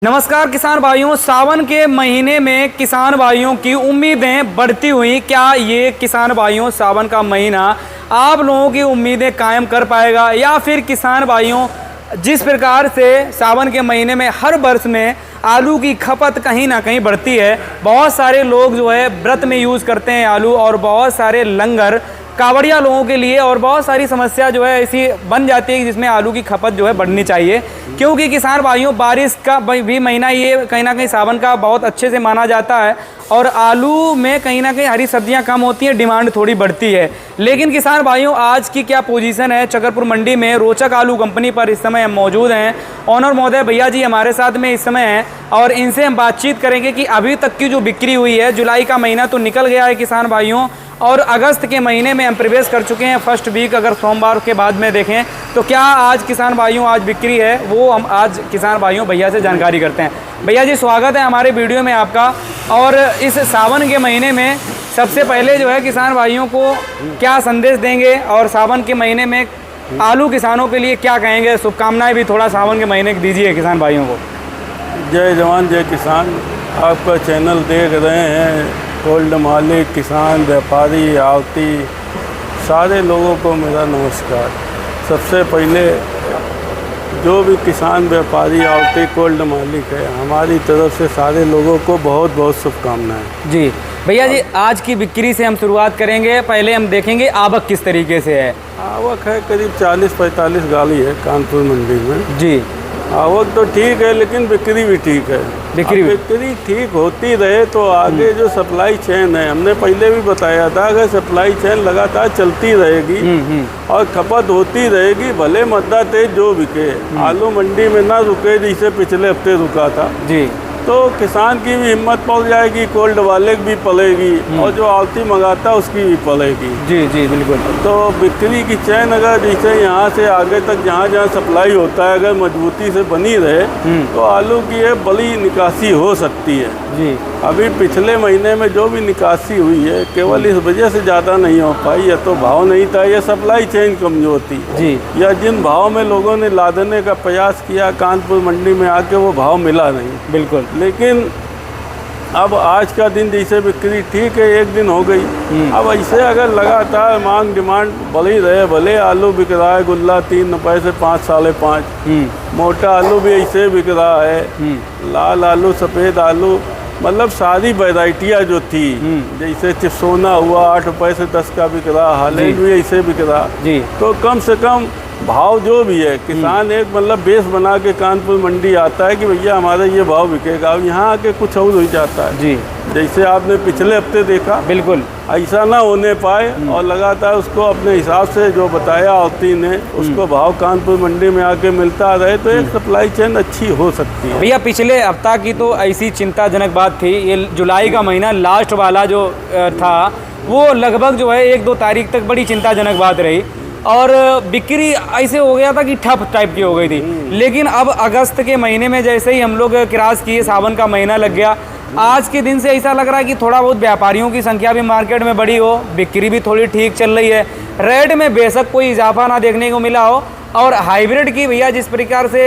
नमस्कार किसान भाइयों, सावन के महीने में किसान भाइयों की उम्मीदें बढ़ती हुई। क्या ये किसान भाइयों सावन का महीना आप लोगों की उम्मीदें कायम कर पाएगा, या फिर किसान भाइयों जिस प्रकार से सावन के महीने में हर वर्ष में आलू की खपत कहीं ना कहीं बढ़ती है, बहुत सारे लोग जो है व्रत में यूज़ करते हैं आलू, और बहुत सारे लंगर कावड़िया लोगों के लिए, और बहुत सारी समस्या जो है ऐसी बन जाती है जिसमें आलू की खपत जो है बढ़नी चाहिए। क्योंकि किसान भाइयों बारिश का भी महीना ये कहीं ना कहीं सावन का बहुत अच्छे से माना जाता है, और आलू में कहीं ना कहीं हरी सब्जियां कम होती हैं, डिमांड थोड़ी बढ़ती है। लेकिन किसान भाइयों आज की क्या पोजीशन है चकरपुर मंडी में, रोचक आलू कंपनी पर इस समय हम मौजूद हैं। ऑनर महोदय भैया जी हमारे साथ में इस समय हैं, और इनसे हम बातचीत करेंगे कि अभी तक की जो बिक्री हुई है, जुलाई का महीना तो निकल गया है किसान भाइयों, और अगस्त के महीने में हम प्रवेश कर चुके हैं फर्स्ट वीक। अगर सोमवार के बाद में देखें तो क्या आज किसान भाइयों आज बिक्री है, वो हम आज किसान भाइयों भैया से जानकारी करते हैं। भैया जी स्वागत है हमारे वीडियो में आपका। और इस सावन के महीने में सबसे पहले जो है किसान भाइयों को क्या संदेश देंगे, और सावन के महीने में आलू किसानों के लिए क्या कहेंगे, शुभकामनाएं भी थोड़ा सावन के महीने की दीजिए किसान भाइयों को। जय जवान जय किसान। आपका चैनल देख रहे हैं, गोल्ड मालिक, किसान, व्यापारी, आवती, सारे लोगों को मेरा नमस्कार। सबसे पहले जो भी किसान, व्यापारी, आवती, गोल्ड मालिक है, हमारी तरफ से सारे लोगों को बहुत बहुत शुभकामनाएं। जी भैया जी, आज की बिक्री से हम शुरुआत करेंगे। पहले हम देखेंगे आवक किस तरीके से है। आवक है करीब 40-45 गाड़ी है कानपुर मंडी में। जी आवक तो ठीक है, लेकिन बिक्री भी ठीक है। बिक्री ठीक होती रहे तो आगे जो सप्लाई चेन है, हमने पहले भी बताया था, अगर सप्लाई चेन लगातार चलती रहेगी और खपत होती रहेगी, भले मद्दा तेज जो बिके, आलू मंडी में ना रुके जैसे पिछले हफ्ते रुका था जी, तो किसान की भी हिम्मत पड़ जाएगी, कोल्ड वाले की भी पलेगी, और जो आवती मंगाता उसकी भी पलेगी। जी जी बिल्कुल। तो बिक्री की चैन अगर जैसे यहाँ से आगे तक जहाँ जहाँ सप्लाई होता है अगर मजबूती से बनी रहे तो आलू की ये बड़ी निकासी हो सकती है जी। अभी पिछले महीने में जो भी निकासी हुई है केवल इस वजह से ज़्यादा नहीं हो पाई, या तो भाव नहीं था, या सप्लाई चेन कमजोर थी जी, या जिन भाव में लोगों ने लादने का प्रयास किया कानपुर मंडी में आके वो भाव मिला नहीं। बिल्कुल। लेकिन अब आज का दिन जैसे बिक्री ठीक है, एक दिन हो गई, अब ऐसे अगर लगातार मांग डिमांड बढ़ी रहे, भले आलू बिक रहा है गुल्ला 3 रुपये से 5, 5.5, मोटा आलू भी ऐसे बिक रहा है, लाल आलू, सफ़ेद आलू, मतलब सारी वैरायटियाँ जो थी, जैसे चिप्सोना हुआ 8 रुपये से 10 का बिक रहा, हालैंड भी ऐसे बिक रहा जी। तो कम से कम भाव जो भी है, किसान एक मतलब बेस बना के कानपुर मंडी आता है कि भैया हमारा ये भाव बिकेगा, अब यहाँ आके कुछ और हो जाता है जी। जैसे आपने पिछले हफ्ते देखा, बिल्कुल ऐसा ना होने पाए, और लगातार उसको अपने हिसाब से जो बताया आवती ने उसको भाव कानपुर मंडी में आके मिलता रहे तो एक सप्लाई चेन अच्छी हो सकती है। भैया पिछले हफ्ता की तो ऐसी चिंताजनक बात थी, ये जुलाई का महीना लास्ट वाला जो था वो लगभग जो है 1-2 तारीख तक बड़ी चिंताजनक बात रही, और बिक्री ऐसे हो गया था कि ठप टाइप की हो गई थी। लेकिन अब अगस्त के महीने में जैसे ही हम लोग क्रॉस किए, सावन का महीना लग गया, आज के दिन से ऐसा लग रहा है कि थोड़ा बहुत व्यापारियों की संख्या भी मार्केट में बढ़ी हो, बिक्री भी थोड़ी ठीक चल रही है, रेट में बेशक कोई इजाफा ना देखने को मिला हो, और हाइब्रिड की भैया जिस प्रकार से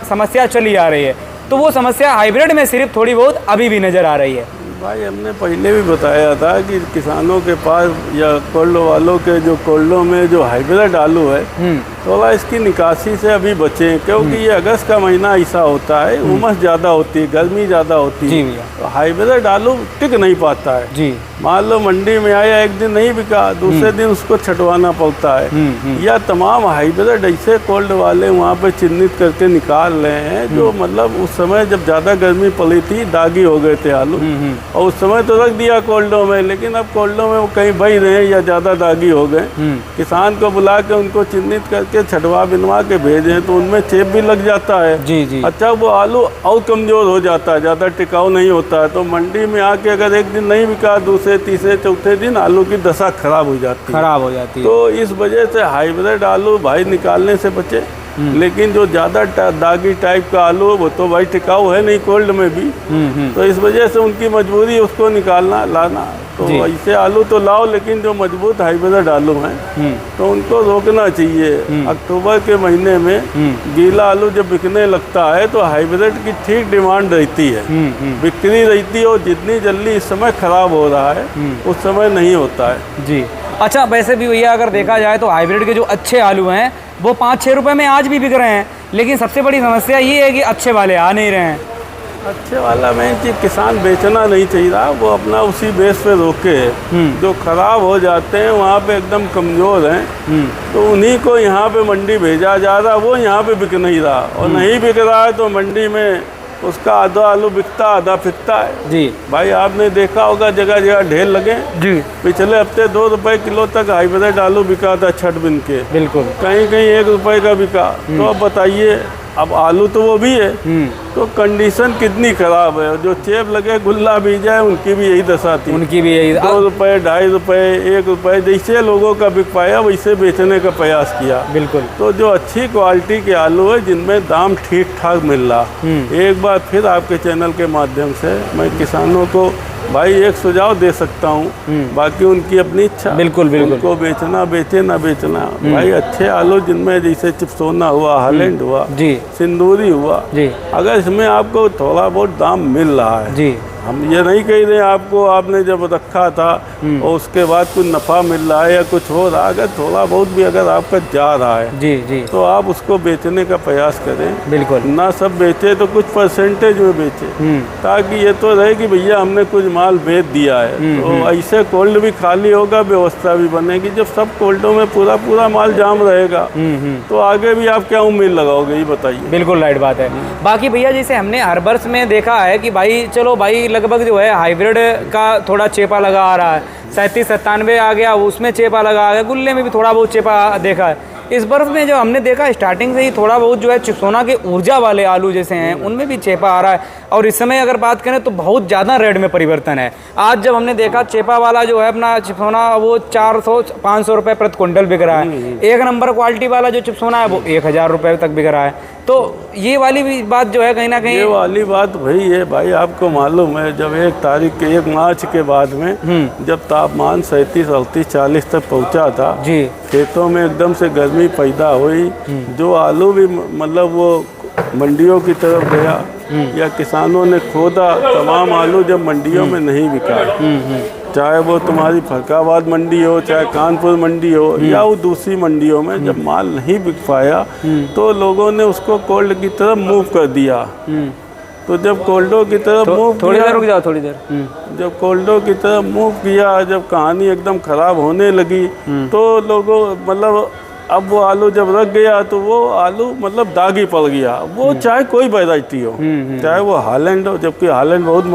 समस्या चली आ रही है, तो वो समस्या हाइब्रिड में सिर्फ थोड़ी बहुत अभी भी नज़र आ रही है। भाई हमने पहले भी बताया था कि किसानों के पास या कोल्ड वालों के जो कोल्डों में जो हाइब्रिड आलू है, थोड़ा इसकी निकासी से अभी बचें, क्योंकि ये अगस्त का महीना ऐसा होता है, उमस ज़्यादा होती है, गर्मी ज़्यादा होती है, तो हाइब्रिड आलू टिक नहीं पाता है जी। मान लो मंडी में आया, एक दिन नहीं बिका, दूसरे दिन उसको छटवाना पड़ता है, या तमाम हाइब्रिड ऐसे कोल्ड वाले वहाँ पे चिन्हित करके निकाल रहे हैं जो मतलब उस समय जब ज़्यादा गर्मी पड़ी थी दागी हो गए थे आलू, और उस समय तो रख दिया कोल्डों में, लेकिन अब कोल्डों में वो कहीं बही रहे या ज़्यादा दागी हो गए, किसान को बुला के उनको चिन्हित करके छटवा बिनवा के भेजे तो उनमें चेप भी लग जाता है जी जी। अच्छा वो आलू और कमज़ोर हो जाता है, ज़्यादा टिकाऊ नहीं होता है, तो मंडी में आके अगर एक दिन नहीं बिका, दूसरे तीसरे चौथे दिन आलू की दशा खराब हो जाती है। तो इस वजह से हाइब्रिड आलू भाई निकालने से बचे, लेकिन जो ज़्यादा दागी टाइप का आलू है वो तो भाई टिकाऊ है नहीं कोल्ड में भी, तो इस वजह से उनकी मजबूरी है उसको निकालना लाना। तो ऐसे आलू तो लाओ, लेकिन जो मजबूत हाइब्रिड आलू हैं तो उनको रोकना चाहिए। अक्टूबर के महीने में गीला आलू जब बिकने लगता है तो हाइब्रिड की ठीक डिमांड रहती है, बिक्री रहती है, और जितनी जल्दी इस समय खराब हो रहा है उस समय नहीं होता है जी। अच्छा, वैसे भी भैया अगर देखा जाए तो हाइब्रिड के जो अच्छे आलू हैं वो 5-6 रुपए में आज भी बिक रहे हैं, लेकिन सबसे बड़ी समस्या ये है कि अच्छे वाले आ नहीं रहे हैं। अच्छे वाला में कि किसान बेचना नहीं चाहिए रहा, वो अपना उसी बेस पे रोके। जो खराब हो जाते हैं वहाँ पे एकदम कमज़ोर हैं, तो उन्हीं को यहाँ पे मंडी भेजा जा रहा, वो यहाँ पे बिक नहीं रहा, और नहीं बिक रहा है तो मंडी में उसका आधा आलू बिकता आधा फिकता है जी। भाई आपने देखा होगा जगह जगह ढेर लगे जी। पिछले हफ्ते 2 रुपए किलो तक हाइब्रिड आलू बिका था छठ बिन के, बिल्कुल, कहीं कहीं 1 रुपए का बिका। तो अब बताइए, अब आलू तो वो भी है, तो कंडीशन कितनी खराब है। जो चेप लगे गुल्ला बीज है उनकी भी यही दशा थी, उनकी भी यही 2 रुपए 2.5 रुपए 1 रुपए जैसे लोगों का बिक पाया वैसे बेचने का प्रयास किया। बिल्कुल। तो जो अच्छी क्वालिटी के आलू है जिनमें दाम ठीक ठाक मिल रहा, एक बार फिर आपके चैनल के माध्यम से मैं किसानों को भाई एक सुझाव दे सकता हूँ, बाकी उनकी अपनी इच्छा। बिल्कुल बिल्कुल। उनको बेचना बेचे ना बेचना, भाई अच्छे आलू जिनमें जैसे चिप्सोना हुआ, हालैंड हुआ जी, सिंदूरी हुआ जी, अगर इसमें आपको थोड़ा बहुत दाम मिल रहा है जी, हम ये नहीं कह रहे आपको आपने जब रखा था और उसके बाद कुछ नफ़ा मिल रहा है या कुछ हो रहा है, अगर थोड़ा बहुत भी अगर आपका जा रहा है जी, जी, तो आप उसको बेचने का प्रयास करें। बिल्कुल। ना सब बेचे तो कुछ परसेंटेज में बेचे, ताकि ये तो रहे कि भैया हमने कुछ माल बेच दिया है। तो ऐसे कोल्ड भी खाली होगा, व्यवस्था भी बनेगी। जब सब कोल्डों में पूरा पूरा माल जाम रहेगा तो आगे भी आप क्या उम्मीद लगाओगे, ये बताइए। बिल्कुल राइट बात है। बाकी भैया जैसे हमने हर वर्ष में देखा है कि भाई चलो भाई लगभग जो है हाइब्रिड का थोड़ा चेपा लगा आ रहा है, 37-97 आ गया, उसमें चेपा लगा आ गया, गुल्ले में भी थोड़ा बहुत चेपा देखा है। इस बर्फ में जो हमने देखा स्टार्टिंग से ही थोड़ा बहुत जो है चिप्सोना के ऊर्जा वाले आलू जैसे हैं उनमें भी चेपा आ रहा है, और इस समय अगर बात करें तो बहुत ज़्यादा रेट में परिवर्तन है। आज जब हमने देखा चेपा वाला जो है अपना चिप्सोना वो 400-500 रुपये प्रति क्विंटल बिक रहा है, एक नंबर क्वालिटी वाला जो चिप्सोना है वो 1000 रुपये तक बिक रहा है। तो ये वाली भी बात जो है कहीं ना कहीं, ये वाली बात वही है भाई, आपको मालूम है जब 1 मार्च के बाद में जब तापमान 37-38-40 तक पहुंचा था जी, खेतों में एकदम से गर्मी पैदा हुई, जो आलू भी मतलब वो मंडियों की तरफ गया या किसानों ने खोदा, तमाम आलू जब मंडियों में नहीं बिका, चाहे वो तुम्हारी फरकाबाद मंडी हो, चाहे कानपुर मंडी हो या वो दूसरी मंडियों में जब माल नहीं बिक पाया तो लोगों ने उसको कोल्ड की तरफ मूव कर दिया। तो जब कोल्डो की तरफ मूव थोड़ी देर रुक जाओ, थोड़ी देर, जब कोल्डो की तरफ मूव किया, जब कहानी एकदम ख़राब होने लगी तो लोगों मतलब अब वो आलू जब रख गया तो वो आलू मतलब दागी पड़ गया, वो चाहे कोई वैरायटी हो, चाहे वो हालैंड हो, जबकि हालैंड बहुत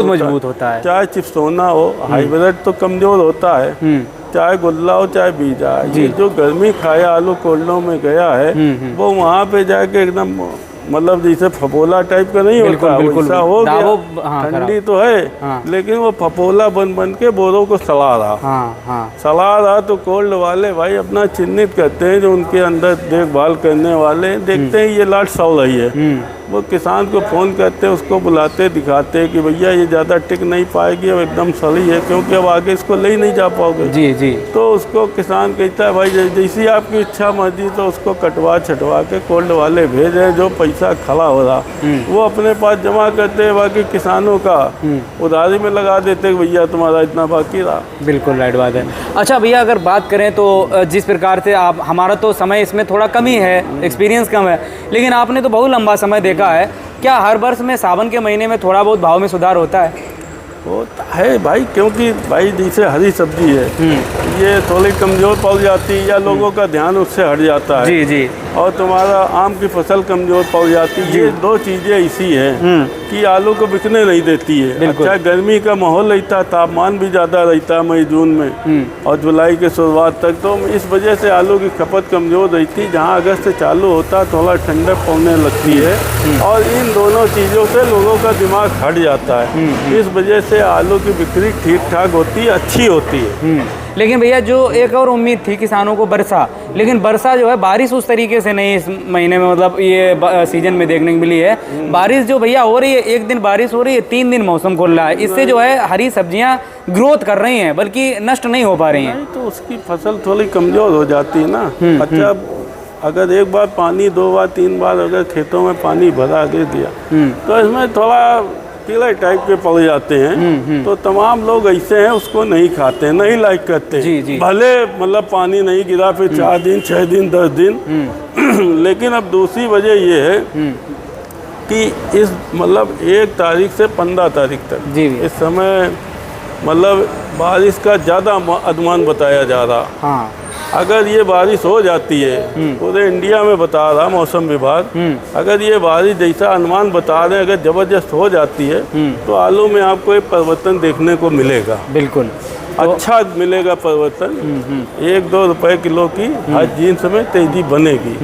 मजबूत होता है, चाहे चिप्सोना हो, हाइब्रिड तो कमज़ोर होता है, चाहे गुल्ला हो चाहे बीजा। ये जो गर्मी खाया आलू कोल्डों में गया है वो वहाँ पे जाके एकदम मतलब जैसे फपोला टाइप का नहीं होता, वैसा हो गया। ठंडी तो है लेकिन वो फपोला बन के बोरों को सड़ा रहा, सड़ा रहा। तो कोल्ड वाले भाई अपना चिन्हित करते हैं, जो उनके अंदर देखभाल करने वाले देखते हैं ये लाट सड़ रही है, वो किसान को फ़ोन करते, उसको बुलाते, दिखाते कि भैया ये ज़्यादा टिक नहीं पाएगी, अब एकदम सड़ी है, क्योंकि अब आगे इसको ले ही नहीं जा पाओगे। जी जी। तो उसको किसान कहता है भाई जैसी आपकी इच्छा मर्जी, तो उसको कटवा छटवा के कोल्ड वाले भेजे, जो पैसा खड़ा हो रहा वो अपने पास जमा करते हैं, बाकी किसानों का उधारी में लगा देते कि भैया तुम्हारा इतना बाकी रहा। बिल्कुल राइट बात है। अच्छा भैया अगर बात करें तो जिस प्रकार से आप, हमारा तो समय इसमें थोड़ा कम ही है, एक्सपीरियंस कम है, लेकिन आपने तो बहुत लंबा समय देखा है, क्या हर वर्ष में सावन के महीने में थोड़ा बहुत भाव में सुधार होता है? होता है भाई, क्योंकि भाई जैसे हरी सब्जी है ये थोड़ी कमज़ोर पड़ जाती है या लोगों का ध्यान उससे हट जाता है। जी जी। और तुम्हारा आम की फसल कमज़ोर पड़ जाती है। ये 2 चीज़ें ऐसी हैं कि आलू को बिकने नहीं देती है। अच्छा गर्मी का माहौल रहता है, तापमान भी ज़्यादा रहता है मई जून में और जुलाई के शुरुआत तक, तो इस वजह से आलू की खपत कमज़ोर रहती है। जहाँ अगस्त से चालू होता है थोड़ा ठंडक पड़ने लगती है और इन दोनों चीज़ों से लोगों का दिमाग हट जाता है। इस वजह से आलू की बिक्री ठीक ठाक होती है, अच्छी होती है। लेकिन भैया जो एक और उम्मीद थी किसानों को वर्षा, लेकिन वर्षा जो है बारिश उस तरीके से नहीं इस महीने में मतलब ये सीजन में देखने को मिली है। बारिश जो भैया हो रही है, एक दिन बारिश हो रही है, 3 दिन मौसम खुल रहा है, इससे जो है हरी सब्जियां ग्रोथ कर रही हैं बल्कि नष्ट नहीं हो पा रही हैं। तो उसकी फसल थोड़ी कमजोर हो जाती है ना। अच्छा, अगर एक बार पानी 2 बार 3 बार अगर खेतों में पानी भरा दे दिया तो इसमें थोड़ा कीड़े टाइप के पड़ जाते हैं। तो तमाम लोग ऐसे हैं, उसको नहीं खाते, नहीं लाइक करते। जी। भले मतलब पानी नहीं गिरा फिर 4 दिन 6 दिन 10 दिन लेकिन अब दूसरी वजह ये है कि इस मतलब 1 तारीख से 15 तारीख तक इस समय मतलब बारिश का ज़्यादा अनुमान बताया जा रहा। हाँ। अगर ये बारिश हो जाती है, पूरे इंडिया में बता रहा मौसम विभाग, अगर ये बारिश जैसा अनुमान बता रहे हैं अगर ज़बरदस्त हो जाती है तो आलू में आपको एक परिवर्तन देखने को मिलेगा। बिल्कुल अच्छा मिलेगा परिवर्तन। 1-2 रुपए किलो की हर जीन्स में तेजी बनेगी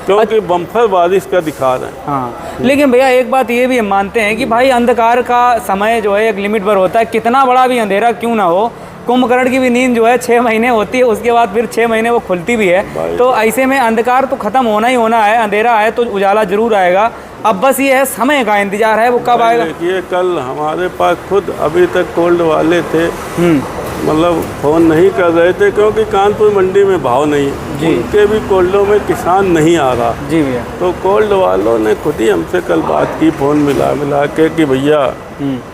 क्योंकि बम्पर बारिश का दिखा रहे हैं। हाँ, लेकिन भैया एक बात ये भी हम मानते हैं कि भाई अंधकार का समय जो है एक लिमिट पर होता है, कितना बड़ा भी अंधेरा क्यों ना हो। कुंभकर्ण की भी नींद जो है 6 महीने होती है, उसके बाद फिर 6 महीने वो खुलती भी है। तो ऐसे में अंधकार तो खत्म होना ही होना है, अंधेरा है तो उजाला जरूर आएगा। अब बस ये है समय का इंतजार है, वो कब आएगा। देखिए कल हमारे पास खुद अभी तक कोल्ड वाले थे, मतलब फ़ोन नहीं कर रहे थे क्योंकि कानपुर मंडी में भाव नहीं है, उनके भी कोल्डों में किसान नहीं आ रहा। जी भैया। तो कोल्ड वालों ने खुद ही हमसे कल बात की, फ़ोन मिला के कि भैया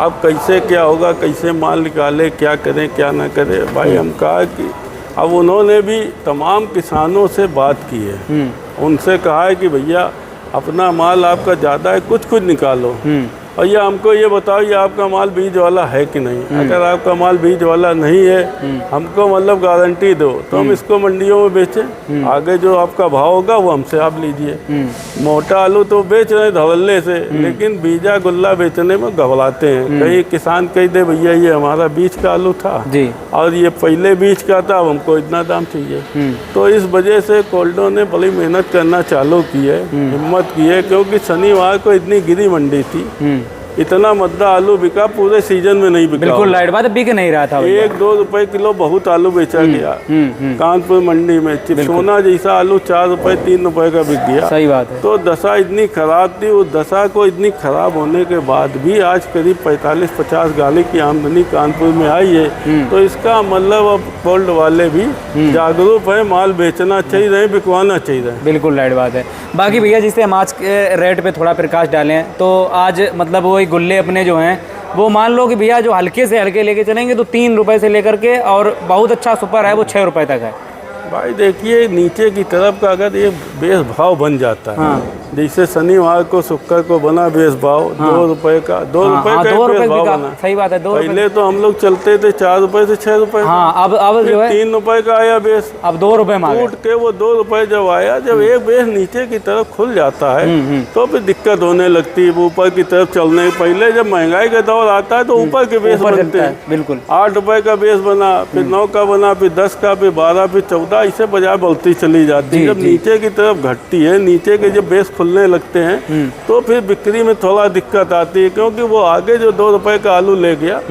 अब कैसे क्या होगा, कैसे माल निकाले, क्या करें क्या ना करें। भाई हम कहा कि अब उन्होंने भी तमाम किसानों से बात की है, उनसे कहा है कि भैया अपना माल आपका ज़्यादा है, कुछ निकालो। भैया हमको ये बताओ ये आपका माल बीज वाला है कि नहीं। अगर आपका माल बीज वाला नहीं है, हमको मतलब गारंटी दो तो हम इसको मंडियों में बेचें, आगे जो आपका भाव होगा वो हमसे आप लीजिए। मोटा आलू तो बेच रहे हैं धवल्ले से, लेकिन बीजा गुल्ला बेचने में घबराते हैं। कहीं किसान कह दे भैया ये हमारा बीज का आलू था और ये पहले बीज का था, अब हमको इतना दाम चाहिए। तो इस वजह से कोल्डों ने बड़ी मेहनत करना चालू की है, हिम्मत की है, क्योंकि शनिवार को इतनी गिरी मंडी थी, इतना मद्दा आलू बिका, पूरे सीजन में नहीं बिका। बिल्कुल राइट बात है, बिक नहीं रहा था। 1-2 रुपए किलो बहुत आलू बेचा गया कानपुर मंडी में। चिपसोना जैसा आलू 4 रुपए 3 रुपए का बिक गया। सही बात है। तो दशा इतनी खराब थी, उस दशा को इतनी खराब होने के बाद भी आज करीब 45-50 गाड़ी की आमदनी कानपुर में आई है। तो इसका मतलब अब कोल्ड वाले भी जागरूक है, माल बेचना चाहिए, बिकवाना चाहिए। बिल्कुल राइट बात है। बाकी भैया जिससे हम आज के रेट पे थोड़ा प्रकाश डालें तो आज मतलब वही गुल्ले अपने जो हैं वो मान लो कि भैया जो हल्के से हल्के लेके चलेंगे तो 3 रुपए से लेकर के और बहुत अच्छा सुपर है वो 6 रुपए तक है। भाई देखिए नीचे की तरफ का अगर ये बेस भाव बन जाता है, जैसे शनिवार को शुक्र को बना बेस भाव 2 रुपए का, 2 रुपए का बेस भाव बना। सही बात है। 2 पहले तो हम लोग चलते थे 4 रुपए से 6 रुपए। अब जो है 3 रुपए का आया बेस, अब 2 रुपए टूट के वो 2 रुपए जब आया, जब एक बेस नीचे की तरफ खुल जाता है तो फिर दिक्कत होने लगती है। ऊपर की तरफ चलने पहले जब महंगाई का दौर आता है तो ऊपर के बेस बनते हैं। बिल्कुल 8 रुपए का बेस बना, फिर 9 का बना, फिर 10 का, फिर 12, फिर 14, इसे बजाय बढ़ती चली जाती है। जब नीचे की तरफ घटती है, नीचे के जब बेस खुलने लगते हैं तो फिर बिक्री में थोड़ा दिक्कत आती है, क्योंकि वो आगे जो 2 रुपए का आलू ले गया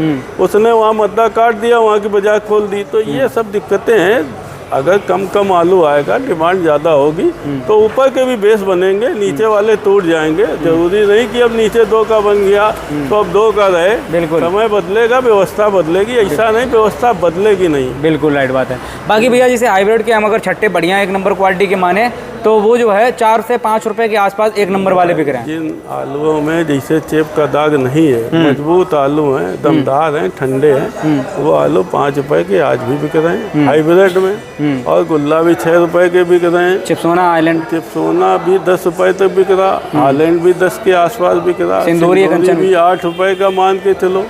उसने वहाँ मद्दा काट दिया, वहाँ की बाजार खोल दी। तो ये सब दिक्कतें हैं। अगर कम आलू आएगा, डिमांड ज़्यादा होगी तो ऊपर के भी बेस बनेंगे, नीचे वाले टूट जाएंगे। जरूरी नहीं कि अब नीचे 2 का बन गया तो अब 2 का रहे। बिल्कुल समय बदलेगा, व्यवस्था बदलेगी, ऐसा नहीं व्यवस्था बदलेगी नहीं। बिल्कुल राइट बात है। बाकी भैया जैसे हाइब्रिड के हम अगर छट्टे बढ़िया 1 नंबर क्वालिटी के माने तो वो जो है 4 से 5 रुपए के आसपास 1 नंबर वाले बिक रहे हैं। जिन आलूओं में जैसे चेप का दाग नहीं है, मजबूत आलू हैं, दमदार हैं, ठंडे हैं, वो आलू 5 रुपए के आज भी बिक रहे हैं हाइब्रिड में। और गुल्ला भी 6 रुपए के बिक रहे हैं। चिप्सोना आइलैंड, चिप्सोना भी 10 रुपए तक बिक रहा, हालैंड भी 10 के आसपास बिक रहा, सिंदूरी भी 8 रुपए का मान के चलो,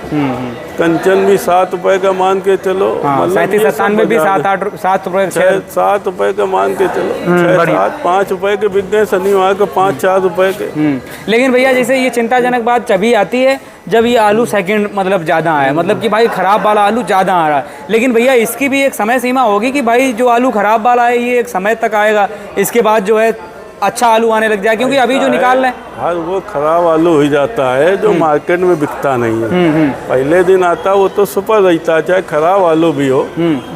कंचन भी 7 रुपए का मान के चलो, 37-97 भी 7 रुपए 7 रुपए का मान के चलो, 5 रुपए के बिक गए शनिवार को, 5-4 रुपए के। लेकिन भैया जैसे ये चिंताजनक बात तभी आती है जब ये आलू सेकंड मतलब ज़्यादा आया, मतलब कि भाई ख़राब वाला आलू ज़्यादा आ रहा है। लेकिन भैया इसकी भी एक समय सीमा होगी कि भाई जो आलू ख़राब वाला है ये एक समय तक आएगा, इसके बाद जो है अच्छा आलू आने लग जाए, क्योंकि अभी जो निकाल रहे हैं हर वो खराब आलू हो जाता है जो मार्केट में बिकता नहीं है। पहले दिन आता वो तो सुपर रहता, चाहे खराब आलू भी हो,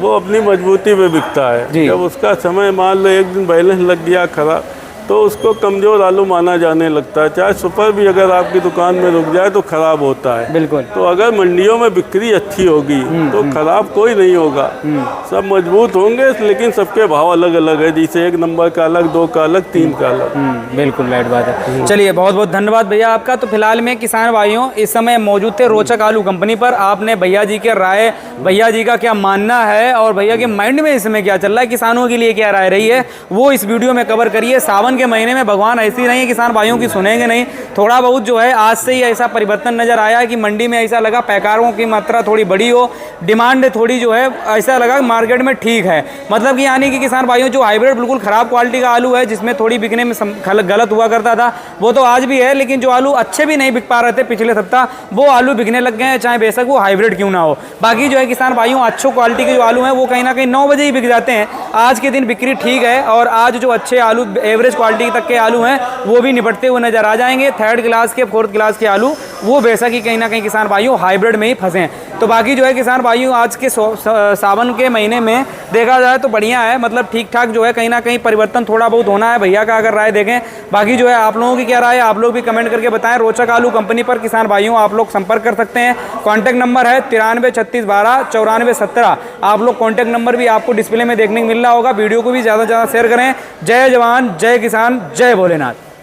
वो अपनी मजबूती पे बिकता है। जब उसका समय मान लो एक दिन बैलेंस लग गया खराब, तो उसको कमज़ोर आलू माना जाने लगता है। चाहे सुपर भी अगर आपकी दुकान में रुक जाए तो ख़राब होता है। बिल्कुल। तो अगर मंडियों में बिक्री अच्छी होगी तो ख़राब कोई नहीं होगा, सब मजबूत होंगे, लेकिन सबके भाव अलग अलग है। जैसे 1 नंबर का अलग, 2 का अलग, 3 का अलग। बिल्कुल राइट बात है। चलिए बहुत बहुत धन्यवाद भैया आपका। तो फिलहाल में किसान भाइयों इस समय मौजूद थे रोचक आलू कंपनी पर। आपने भैया जी के राय, भैया जी का क्या मानना है और भैया के माइंड में इस समय क्या चल रहा है, किसानों के लिए क्या राय रही है, वो इस वीडियो में कवर करिए। सावन के महीने में भगवान ऐसी नहीं है, किसान भाइयों की सुनेंगे नहीं। थोड़ा बहुत जो है आज से ही ऐसा परिवर्तन नजर आया है कि मंडी में ऐसा लगा पैकारों की मात्रा थोड़ी बड़ी हो, डिमांड थोड़ी जो है ऐसा लगा मार्केट में ठीक है। मतलब कि यानी कि किसान भाइयों जो हाइब्रिड बिल्कुल खराब क्वालिटी का आलू है, जिसमें थोड़ी बिकने में गलत हुआ करता था, वो तो आज भी है, लेकिन जो आलू अच्छे भी नहीं बिक पा रहे थे पिछले सप्ताह, वो आलू बिकने लग गए हैं, चाहे बेशक वो हाइब्रिड क्यों ना हो। बाकी जो है किसान भाइयों अच्छी क्वालिटी के जो आलू हैं वो कहीं ना कहीं 9 बजे ही बिक जाते हैं। आज के दिन बिक्री ठीक है और आज जो अच्छे आलू एवरेज क्वालिटी तक के आलू हैं वो भी निपटते हुए नजर आ जाएंगे। 3rd क्लास के 4th क्लास के आलू वो बेशक ही कहीं ना कहीं किसान भाइयों हाइब्रिड में ही फंसे हैं। तो बाकी जो है किसान भाइयों आज के सावन के महीने में देखा जाए तो बढ़िया है, मतलब ठीक ठाक जो है कहीं ना कहीं परिवर्तन थोड़ा बहुत होना है। भैया का अगर राय देखें, बाकी जो है आप लोगों की क्या राय है आप लोग भी कमेंट करके बताएं। रोचक आलू कंपनी पर किसान भाइयों आप लोग संपर्क कर सकते हैं। कॉन्टैक्ट नंबर है 93 36 12 94 17। आप लोग कॉन्टैक्ट नंबर भी आपको डिस्प्ले में देखने को मिल रहा होगा। वीडियो को भी ज़्यादा से ज़्यादा शेयर करें। जय जवान, जय किसान, जय भोलेनाथ।